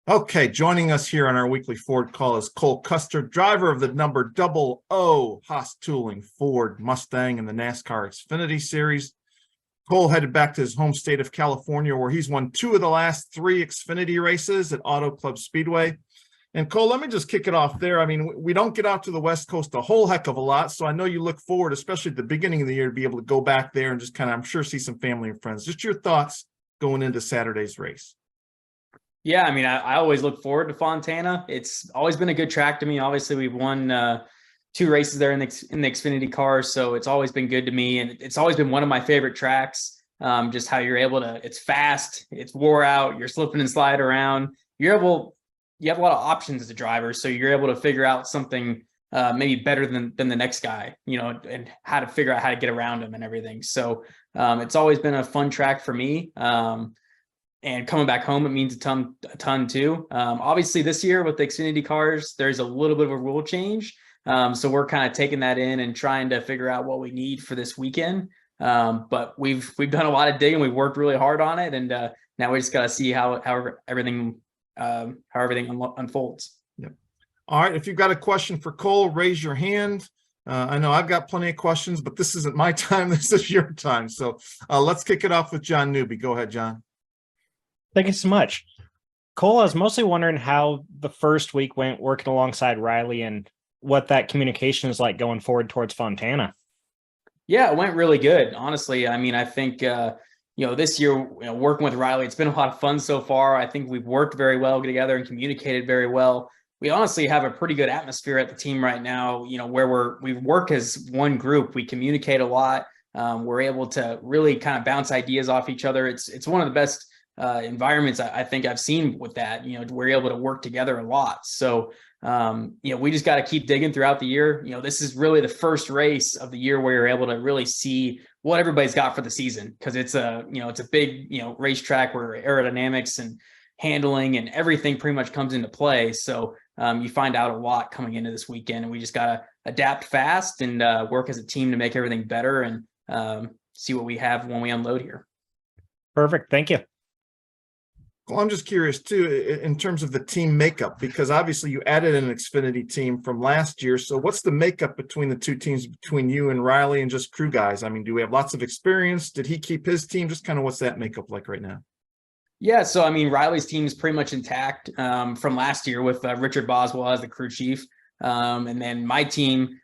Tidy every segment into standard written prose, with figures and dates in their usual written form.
Okay, joining us here on our weekly Ford call is Cole Custer, driver of the number 00 Haas Tooling Ford Mustang in the NASCAR Xfinity Series. Cole headed back to his home state of California, where he's won 2 of the last 3 Xfinity races at Auto Club Speedway. And Cole, let me just kick it off there. I mean, we don't get out to the West Coast a whole heck of a lot, so I know you look forward, especially at the beginning of the year, to be able to go back there and just kind of, I'm sure, see some family and friends. Just your thoughts going into Saturday's race. Yeah, I mean, I always look forward to Fontana. It's always been a good track to me. Obviously, we've won 2 races there in the Xfinity cars, so it's always been good to me, and it's always been one of my favorite tracks. Just how you're able to, it's fast, it's wore out, you're slipping and slide around. You have a lot of options as a driver, so you're able to figure out something maybe better than the next guy, and how to figure out how to get around him and everything. So it's always been a fun track for me. And coming back home, it means a ton too. Obviously, this year with the Xfinity cars, there's a little bit of a rule change. So we're kind of taking that in and trying to figure out what we need for this weekend. But we've done a lot of digging. We've worked really hard on it, and now we just got to see how everything unfolds. Yep. All right. If you've got a question for Cole, raise your hand. I know I've got plenty of questions, but this isn't my time. This is your time. So let's kick it off with John Newby. Go ahead, John. Thank you so much. Cole, I was mostly wondering how the first week went working alongside Riley and what that communication is like going forward towards Fontana. Yeah, it went really good. Honestly, I mean, I think, this year, working with Riley, it's been a lot of fun so far. I think we've worked very well together and communicated very well. We honestly have a pretty good atmosphere at the team right now, where we work as one group. We communicate a lot. We're able to really kind of bounce ideas off each other. It's one of the best environments I think I've seen with that. We're able to work together a lot. So we just got to keep digging throughout the year. This is really the first race of the year where you're able to really see what everybody's got for the season, because it's a big racetrack where aerodynamics and handling and everything pretty much comes into play. So you find out a lot coming into this weekend, and we just got to adapt fast and work as a team to make everything better and see what we have when we unload here. Perfect. Thank you. Well, I'm just curious too, in terms of the team makeup, because obviously you added an Xfinity team from last year. So what's the makeup between the two teams, between you and Riley, and just crew guys? I mean, do we have lots of experience? Did he keep his team? Just kind of what's that makeup like right now? Yeah, so I mean, Riley's team is pretty much intact from last year with Richard Boswell as the crew chief. And then my team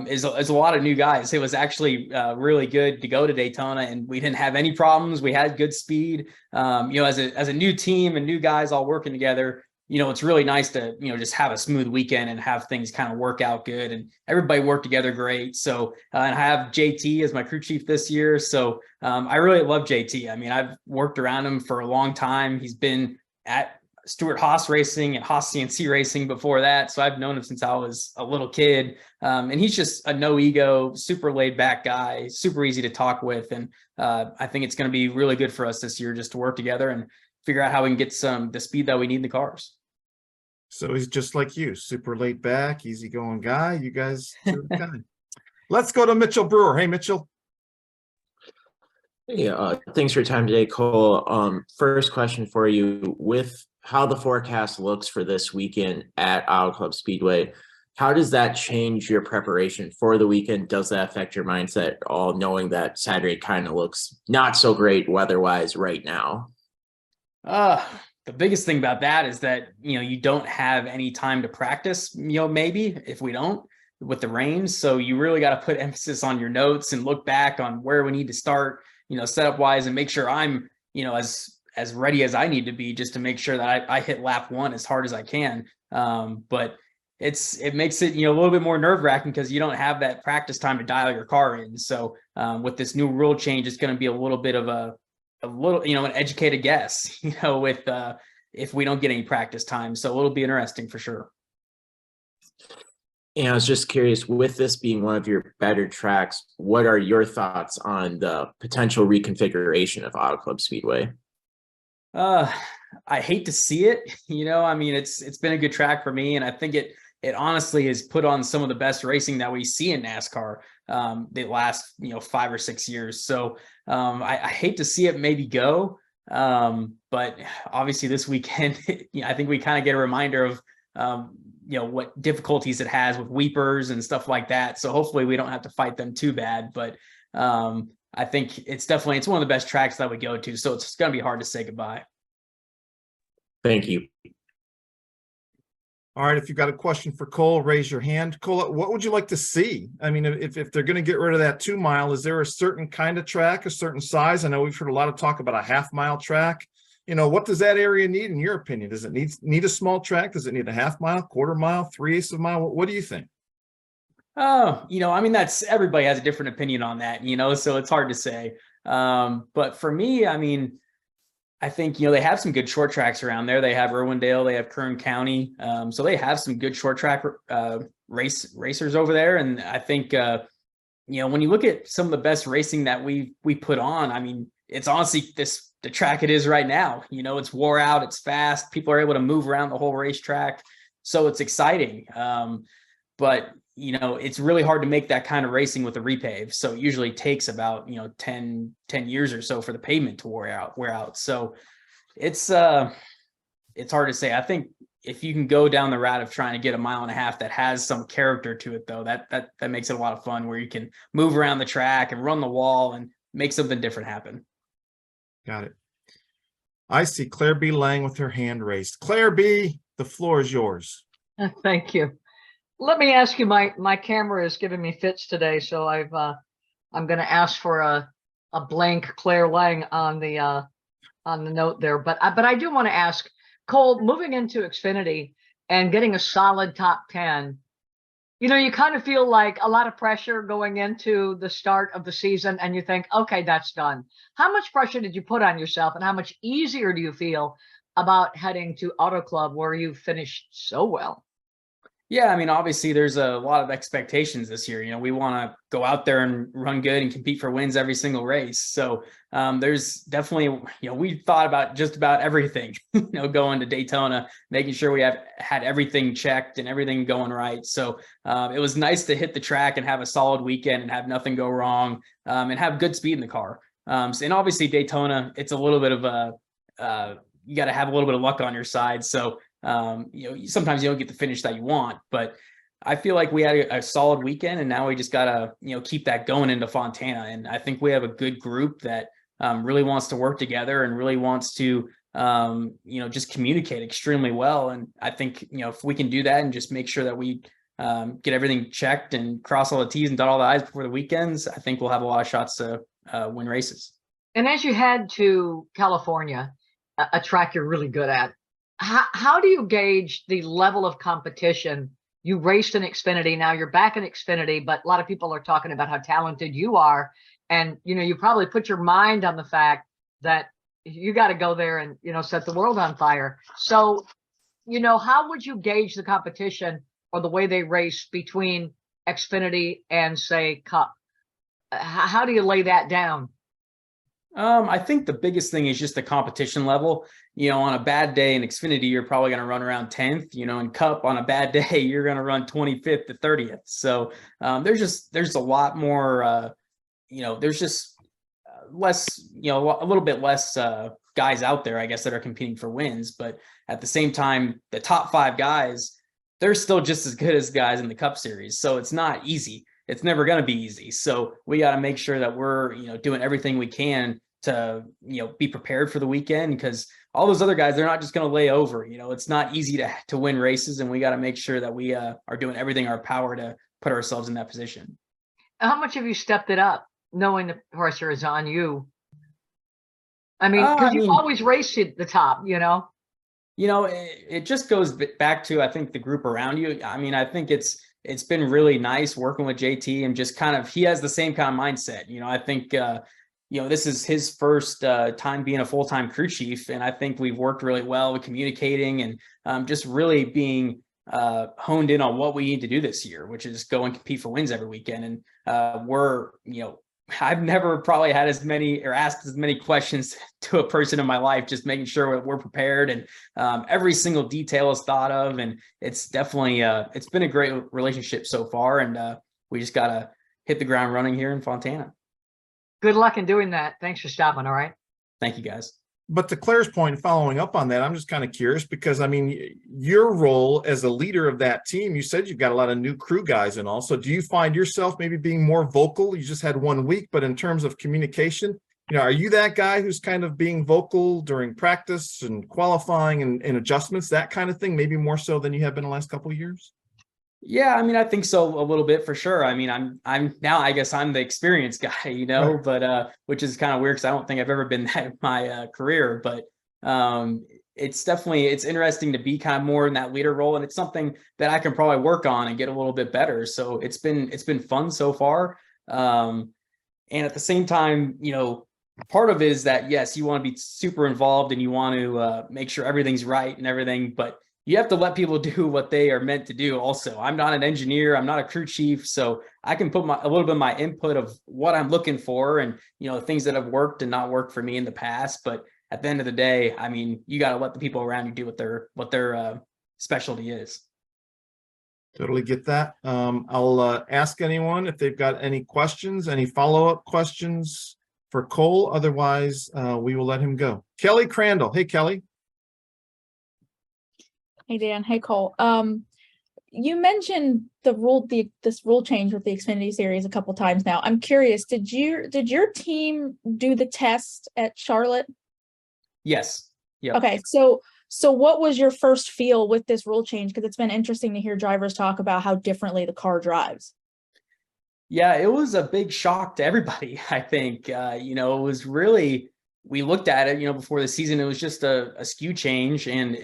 is a lot of new guys. It was actually really good to go to Daytona, and we didn't have any problems. We had good speed. As a new team and new guys all working together, it's really nice to just have a smooth weekend and have things kind of work out good, and everybody worked together great. So and I have JT as my crew chief this year, so I really love JT. I mean, I've worked around him for a long time. He's been at Stewart Haas Racing and Haas CNC Racing before that. So I've known him since I was a little kid. And he's just a no ego, super laid back guy, super easy to talk with. And I think it's going to be really good for us this year just to work together and figure out how we can get the speed that we need in the cars. So he's just like you, super laid back, easygoing guy. You guys are kind. Let's go to Mitchell Brewer. Hey, Mitchell. Hey, thanks for your time today, Cole. First question for you: with how the forecast looks for this weekend at Auto Club Speedway, how does that change your preparation for the weekend? Does that affect your mindset at all, knowing that Saturday kind of looks not so great weather-wise right now? The biggest thing about that is that, you don't have any time to practice, maybe if we don't, with the rains. So you really got to put emphasis on your notes and look back on where we need to start, setup wise, and make sure I'm, as ready as I need to be, just to make sure that I hit lap 1 as hard as I can. But it makes it, a little bit more nerve wracking because you don't have that practice time to dial your car in. So with this new rule change, it's going to be a little bit of an educated guess, with if we don't get any practice time. So it'll be interesting for sure. And I was just curious, with this being one of your better tracks, what are your thoughts on the potential reconfiguration of Auto Club Speedway? I hate to see it, I mean, it's been a good track for me, and I think it honestly has put on some of the best racing that we see in NASCAR the last 5 or 6 years. So I hate to see it maybe go. But obviously this weekend, I think we kind of get a reminder of, what difficulties it has with weepers and stuff like that. So hopefully we don't have to fight them too bad, but, I think it's one of the best tracks that we go to. So it's going to be hard to say goodbye. Thank you. All right, if you've got a question for Cole, raise your hand. Cole, what would you like to see? I mean, if they're going to get rid of that 2 mile, is there a certain kind of track, a certain size? I know we've heard a lot of talk about a 1/2 mile track. What does that area need in your opinion? Does it need a small track? Does it need a 1/2 mile, 1/4 mile, 3/8 of a mile? What do you think? Oh, I mean, that's everybody has a different opinion on that, so it's hard to say. But for me, I mean, I think, they have some good short tracks around there. They have Irwindale, they have Kern County. So they have some good short track racers over there. And I think, when you look at some of the best racing that we put on, I mean, it's honestly the track it is right now. It's wore out, it's fast. People are able to move around the whole racetrack. So it's exciting. But it's really hard to make that kind of racing with a repave. So it usually takes about, 10 years or so for the pavement to wear out. So it's hard to say. I think if you can go down the route of trying to get a 1.5 miles that has some character to it, though, that makes it a lot of fun, where you can move around the track and run the wall and make something different happen. Got it. I see Claire B. Lang with her hand raised. Claire B., the floor is yours. Thank you. Let me ask you, my camera is giving me fits today, so I'm going to ask for a blank Claire Lang on the note there. But I do want to ask, Cole, moving into Xfinity and getting a solid top 10, you kind of feel like a lot of pressure going into the start of the season, and you think, okay, that's done. How much pressure did you put on yourself, and how much easier do you feel about heading to Auto Club, where you finished so well? Yeah, I mean, obviously there's a lot of expectations this year. We want to go out there and run good and compete for wins every single race. So there's definitely, we thought about just about everything, going to Daytona, making sure we had everything checked and everything going right. So it was nice to hit the track and have a solid weekend and have nothing go wrong, and have good speed in the car. And obviously Daytona, it's a little bit of you got to have a little bit of luck on your side. So sometimes you don't get the finish that you want, but I feel like we had a solid weekend, and now we just gotta, keep that going into Fontana. And I think we have a good group that really wants to work together and really wants to, just communicate extremely well. And I think, if we can do that and just make sure that we get everything checked and cross all the T's and dot all the I's before the weekends, I think we'll have a lot of shots to win races. And as you head to California, a track you're really good at, how do you gauge the level of competition? You raced in Xfinity, now you're back in Xfinity, but a lot of people are talking about how talented you are. And, you probably put your mind on the fact that you got to go there and, set the world on fire. So, how would you gauge the competition or the way they race between Xfinity and, say, Cup? How do you lay that down? I think the biggest thing is just the competition level. On a bad day in Xfinity, you're probably going to run around 10th, in Cup on a bad day, you're going to run 25th to 30th. So there's a lot more, there's just less, a little bit less guys out there, I guess, that are competing for wins. But at the same time, the top 5 guys, they're still just as good as guys in the Cup Series. So it's not easy. It's never going to be easy. So we got to make sure that we're, doing everything we can to, be prepared for the weekend, because all those other guys, they're not just going to lay over. It's not easy to win races, and we got to make sure that we are doing everything in our power to put ourselves in that position. How much have you stepped it up, knowing the pressure is on you? I mean, because you've always raced at the top, it just goes back to, I think, the group around you. I mean, I think it's been really nice working with JT, and just kind of, he has the same kind of mindset. I think, this is his first time being a full-time crew chief. And I think we've worked really well with communicating and just really being honed in on what we need to do this year, which is go and compete for wins every weekend. And we're, I've never probably had as many or asked as many questions to a person in my life, just making sure we're prepared, and every single detail is thought of. And it's definitely, it's been a great relationship so far. And we just got to hit the ground running here in Fontana. Good luck in doing that. Thanks for stopping. All right. Thank you, guys. But to Claire's point, following up on that, I'm just kind of curious because, I mean, your role as a leader of that team, you said you've got a lot of new crew guys and all. So do you find yourself maybe being more vocal? You just had 1 week, but in terms of communication, are you that guy who's kind of being vocal during practice and qualifying and adjustments, that kind of thing, maybe more so than you have been the last couple of years? Yeah, I mean, I think so a little bit for sure. I mean, I'm now, I guess I'm the experienced guy, Right. but which is kind of weird because I don't think I've ever been that in my career. But it's definitely, it's interesting to be kind of more in that leader role, and it's something that I can probably work on and get a little bit better. So it's been fun so far. And at the same time, part of it is that yes, you want to be super involved and you want to make sure everything's right and everything, but you have to let people do what they are meant to do. Also, I'm not an engineer, I'm not a crew chief, so I can put a little bit of my input of what I'm looking for and things that have worked and not worked for me in the past. But at the end of the day, I mean, you got to let the people around you do what their specialty is. Totally get that. I'll ask anyone if they've got any questions, any follow-up questions for Cole. Otherwise, we will let him go. Kelly Crandall. Hey, Kelly. Hey Dan, hey Cole. You mentioned this rule change with the Xfinity Series a couple times now. I'm curious, did your team do the test at Charlotte? Yes. Yeah. Okay, so what was your first feel with this rule change? Because it's been interesting to hear drivers talk about how differently the car drives. Yeah, it was a big shock to everybody. I think it was really, we looked at it before the season. It was just a skew change, and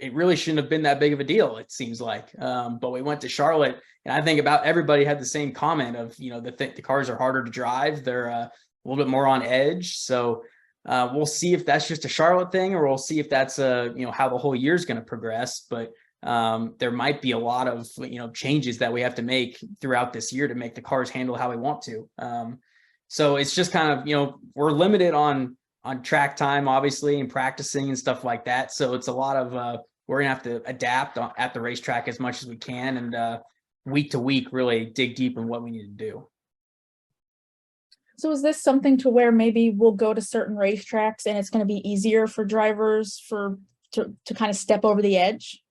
it really shouldn't have been that big of a deal, it seems like. But we went to Charlotte, and I think about everybody had the same comment of, the cars are harder to drive. They're a little bit more on edge. So we'll see if that's just a Charlotte thing, or we'll see if that's how the whole year is going to progress. But there might be a lot of, changes that we have to make throughout this year to make the cars handle how we want to. So it's just kind of, we're limited on track time, obviously, and practicing and stuff like that. So it's a lot of, we're going to have to adapt at the racetrack as much as we can, and week to week, really dig deep in what we need to do. So is this something to where maybe we'll go to certain racetracks and it's going to be easier for drivers to kind of step over the edge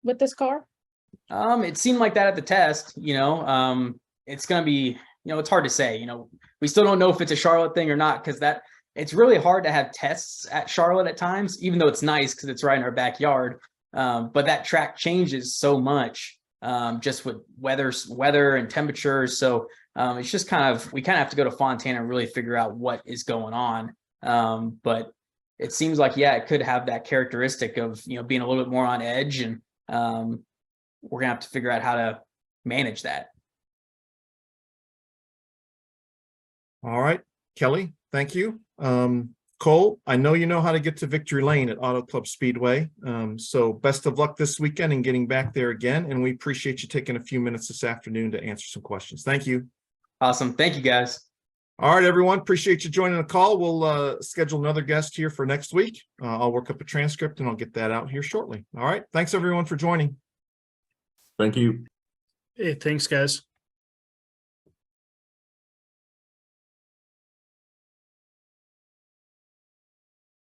with this car? It seemed like that at the test, it's going to be, it's hard to say, we still don't know if it's a Charlotte thing or not, because it's really hard to have tests at Charlotte at times, even though it's nice because it's right in our backyard. But that track changes so much, just with weather and temperatures. So it's just we kind of have to go to Fontana and really figure out what is going on. But it seems like, yeah, it could have that characteristic of, being a little bit more on edge, and we're gonna have to figure out how to manage that. All right, Kelly, thank you. Cole, I know you know how to get to victory lane at Auto Club Speedway. So best of luck this weekend in getting back there again. And we appreciate you taking a few minutes this afternoon to answer some questions. Thank you. Awesome. Thank you, guys. All right, everyone. Appreciate you joining the call. We'll schedule another guest here for next week. I'll work up a transcript and I'll get that out here shortly. All right. Thanks, everyone, for joining. Thank you. Hey, thanks, guys.